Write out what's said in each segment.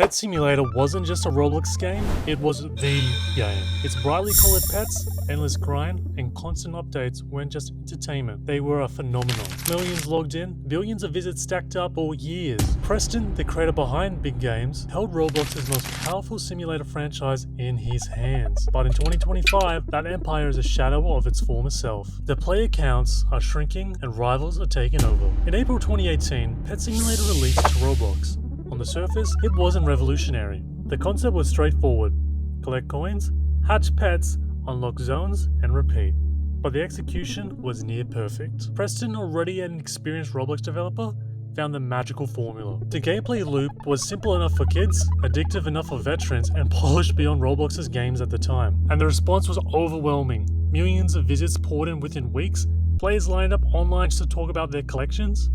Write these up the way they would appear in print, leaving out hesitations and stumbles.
Pet Simulator wasn't just a Roblox game, it was the game. Its brightly colored pets, endless grind, and constant updates weren't just entertainment, they were a phenomenon. Millions logged in, billions of visits stacked up for years. Preston, the creator behind Big Games, held Roblox's most powerful simulator franchise in his hands. But in 2025, that empire is a shadow of its former self. The player counts are shrinking and rivals are taking over. In April 2018, Pet Simulator released to Roblox. On the surface, it wasn't revolutionary. The concept was straightforward. Collect coins, hatch pets, unlock zones, and repeat. But the execution was near perfect. Preston, already an experienced Roblox developer, found the magical formula. The gameplay loop was simple enough for kids, addictive enough for veterans, and polished beyond Roblox's games at the time. And the response was overwhelming. Millions of visits poured in within weeks, players lined up online just to talk about their collections,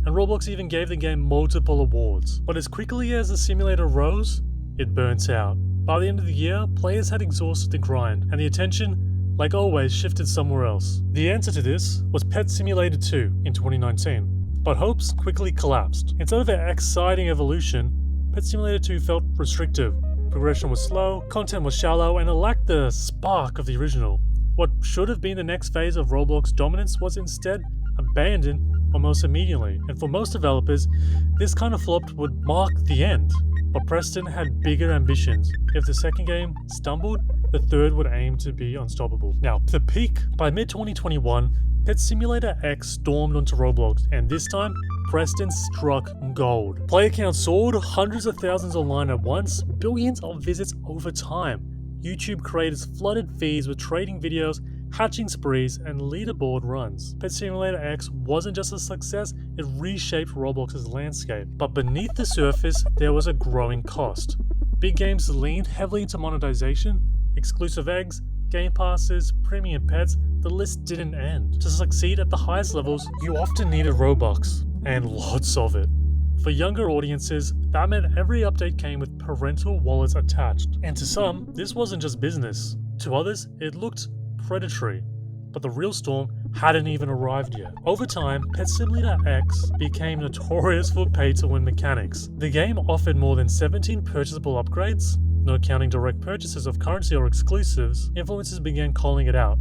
and Roblox even gave the game multiple awards. But as quickly as the simulator rose, it burnt out. By the end of the year, players had exhausted the grind, and the attention, like always, shifted somewhere else. The answer to this was Pet Simulator 2 in 2019, but hopes quickly collapsed. Instead of an exciting evolution, Pet Simulator 2 felt restrictive. Progression was slow, content was shallow, and it lacked the spark of the original. What should have been the next phase of Roblox dominance was instead abandoned almost immediately, and for most developers, this kind of flop would mark the end. But Preston had bigger ambitions. If the second game stumbled, the third would aim to be unstoppable. Now, the peak, by mid-2021, Pet Simulator X stormed onto Roblox, and this time, Preston struck gold. Player count soared, hundreds of thousands online at once, billions of visits over time. YouTube creators flooded feeds with trading videos, hatching sprees, and leaderboard runs. Pet Simulator X wasn't just a success, it reshaped Roblox's landscape. But beneath the surface, there was a growing cost. Big Games leaned heavily into monetization, exclusive eggs, game passes, premium pets, the list didn't end. To succeed at the highest levels, you often needed Robux, and lots of it. For younger audiences, that meant every update came with parental wallets attached. And to some, this wasn't just business. To others, it looked predatory, but the real storm hadn't even arrived yet. Over time, Pet Simulator X became notorious for pay-to-win mechanics. The game offered more than 17 purchasable upgrades, not counting direct purchases of currency or exclusives. Influencers began calling it out.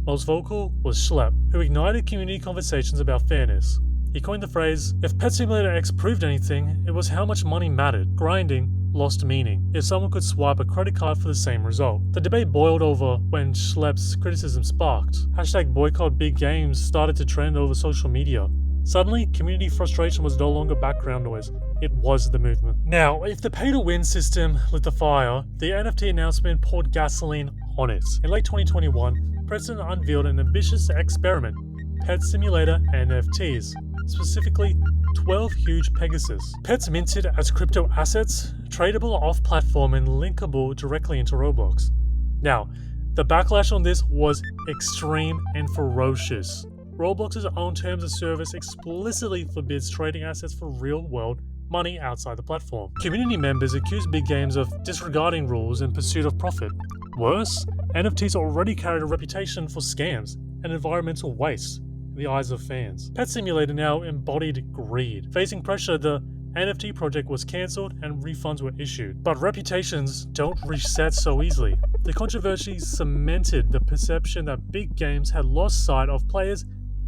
Most vocal was Schlep, who ignited community conversations about fairness. He coined the phrase, "If Pet Simulator X proved anything, it was how much money mattered. Grinding lost meaning if someone could swipe a credit card for the same result." The debate boiled over when Schlepp's criticism sparked. Hashtag boycott big games started to trend over social media. Suddenly, community frustration was no longer background noise, it was the movement. Now, if the pay-to-win system lit the fire, the NFT announcement poured gasoline on it. In late 2021, Preston unveiled an ambitious experiment, Pet Simulator NFTs. Specifically, 12 huge Pegasus. Pets minted as crypto assets, tradable off-platform and linkable directly into Roblox. Now, the backlash on this was extreme and ferocious. Roblox's own terms of service explicitly forbids trading assets for real-world money outside the platform. Community members accused Big Games of disregarding rules in pursuit of profit. Worse, NFTs already carried a reputation for scams and environmental waste in the eyes of fans. Pet Simulator now embodied greed. Facing pressure, the NFT project was cancelled and refunds were issued. But reputations don't reset so easily. The controversy cemented the perception that Big Games had lost sight of players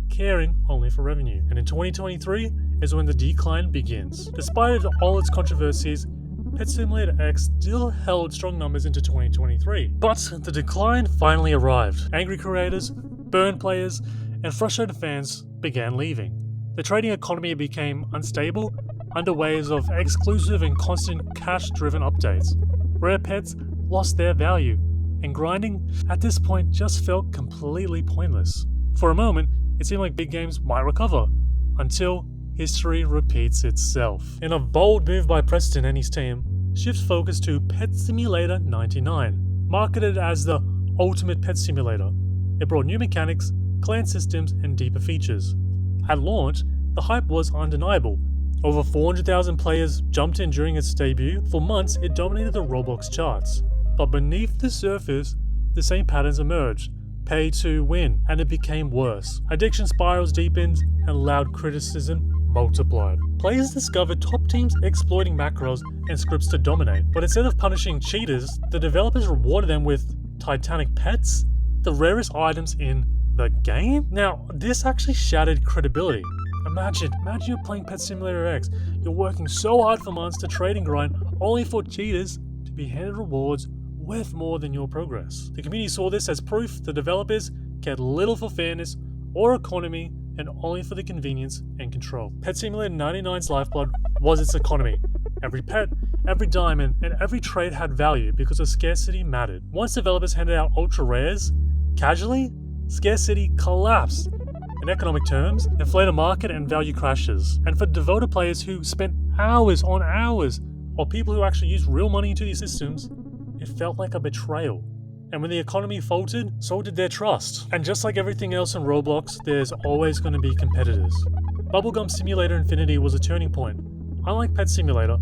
caring only for revenue. And in 2023 is when the decline begins. Despite all its controversies, Pet Simulator X still held strong numbers into 2023. But the decline finally arrived. Angry creators, burned players, and frustrated fans began leaving. The trading economy became unstable under waves of exclusive and constant cash-driven updates. Rare pets lost their value, and grinding at this point just felt completely pointless. For a moment, it seemed like Big Games might recover, until history repeats itself. In a bold move by Preston and his team, shifts focus to Pet Simulator 99, marketed as the ultimate pet simulator. It brought new mechanics, clan systems, and deeper features. At launch, the hype was undeniable. Over 400,000 players jumped in during its debut. For months, it dominated the Roblox charts. But beneath the surface, the same patterns emerged. Pay to win, and it became worse. Addiction spirals deepened, and loud criticism multiplied. Players discovered top teams exploiting macros and scripts to dominate, but instead of punishing cheaters, the developers rewarded them with Titanic pets, the rarest items in the game? Now, this actually shattered credibility. Imagine you're playing Pet Simulator X, you're working so hard for months to trade and grind, only for cheaters to be handed rewards worth more than your progress. The community saw this as proof the developers cared little for fairness or economy and only for the convenience and control. Pet Simulator 99's lifeblood was its economy. Every pet, every diamond, and every trade had value because the scarcity mattered. Once developers handed out ultra rares, casually, scarcity collapsed. In economic terms, inflated market and value crashes. And for devoted players who spent hours on hours, or people who actually used real money into these systems, it felt like a betrayal. And when the economy faltered, so did their trust. And just like everything else in Roblox, there's always going to be competitors. Bubblegum Simulator Infinity was a turning point. Unlike Pet Simulator,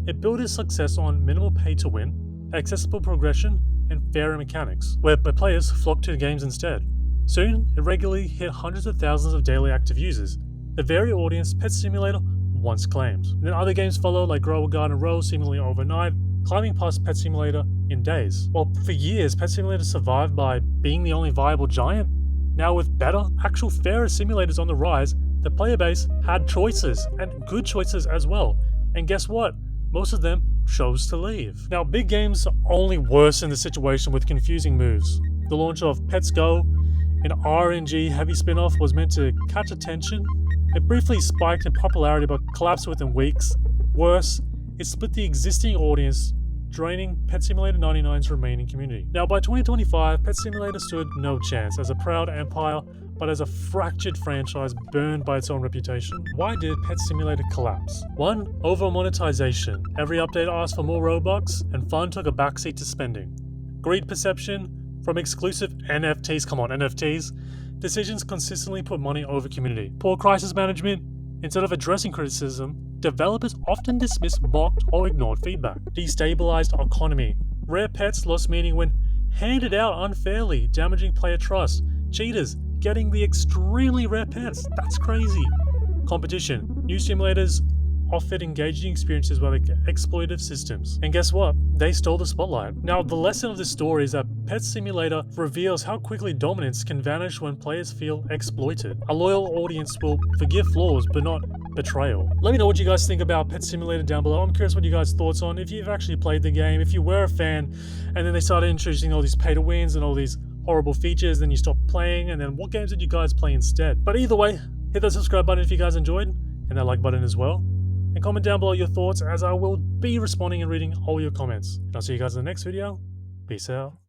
it built its success on minimal pay to win, accessible progression, and fairer mechanics, where players flocked to the games instead. Soon, it regularly hit hundreds of thousands of daily active users, the very audience Pet Simulator once claimed. And then other games followed, like Grow a Garden Row seemingly overnight, climbing past Pet Simulator in days. While for years, Pet Simulator survived by being the only viable giant, now with better, actual fairer simulators on the rise, the player base had choices, and good choices as well. And guess what? Most of them chose to leave. Now, big games only worsen the situation with confusing moves. The launch of Pets Go, an RNG heavy spin-off, was meant to catch attention. It briefly spiked in popularity but collapsed within weeks. Worse, it split the existing audience, draining Pet Simulator 99's remaining community. Now, by 2025, Pet Simulator stood no chance as a proud empire, but as a fractured franchise burned by its own reputation. Why did Pet Simulator collapse? 1. Over monetization. Every update asked for more Robux, and fun took a backseat to spending. Greed perception. From exclusive NFTs, come on, NFTs, decisions consistently put money over community. Poor crisis management. Instead of addressing criticism, developers often dismissed, mocked, or ignored feedback. Destabilized economy. Rare pets lost meaning when handed out unfairly, damaging player trust. Cheaters getting the extremely rare pets. That's crazy. Competition. New simulators offered engaging experiences by the exploitative systems. And guess what? They stole the spotlight. Now, the lesson of this story is that Pet Simulator reveals how quickly dominance can vanish when players feel exploited. A loyal audience will forgive flaws, but not betrayal. Let me know what you guys think about Pet Simulator down below. I'm curious what you guys' thoughts on. If you've actually played the game, if you were a fan, and then they started introducing all these pay-to-wins and all these horrible features, then you stopped playing, and then what games did you guys play instead? But either way, hit that subscribe button if you guys enjoyed, and that like button as well. And comment down below your thoughts, as I will be responding and reading all your comments. And I'll see you guys in the next video. Peace out.